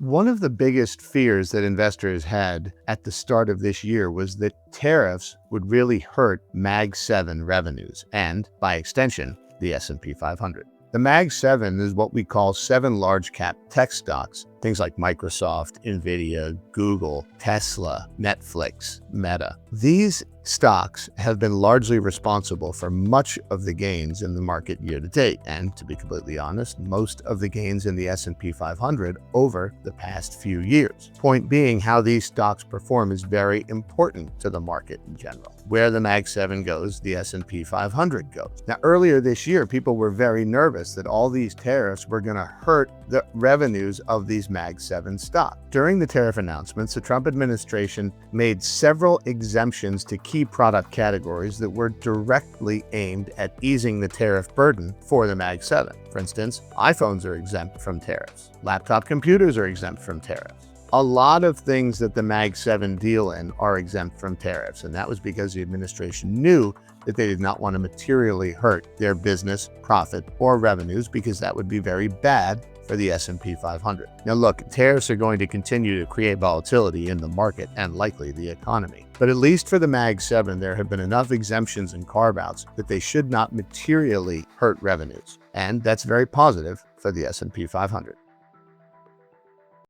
One of the biggest fears that investors had at the start of this year was that tariffs would really hurt Mag 7 revenues and, by extension, the S&P 500. The Mag 7 is what we call 7 large-cap tech stocks, things like Microsoft, Nvidia, Google, Tesla, Netflix, Meta. These stocks have been largely responsible for much of the gains in the market year to date, and to be completely honest, most of the gains in the S&P 500 over the past few years. Point being, how these stocks perform is very important to the market in general. Where the Mag 7 goes, the S&P 500 goes. Now, earlier this year, people were very nervous that all these tariffs were going to hurt the revenues of these Mag 7 stocks. During the tariff announcements, the Trump administration made several exemptions to key product categories that were directly aimed at easing the tariff burden for the Mag 7. For instance, iPhones are exempt from tariffs. Laptop computers are exempt from tariffs. A lot of things that the Mag 7 deal in are exempt from tariffs, and that was because the administration knew that they did not want to materially hurt their business, profit, or revenues, because that would be very bad for the S&P 500. Now look, tariffs are going to continue to create volatility in the market and likely the economy. But at least for the Mag 7, there have been enough exemptions and carve-outs that they should not materially hurt revenues. And that's very positive for the S&P 500.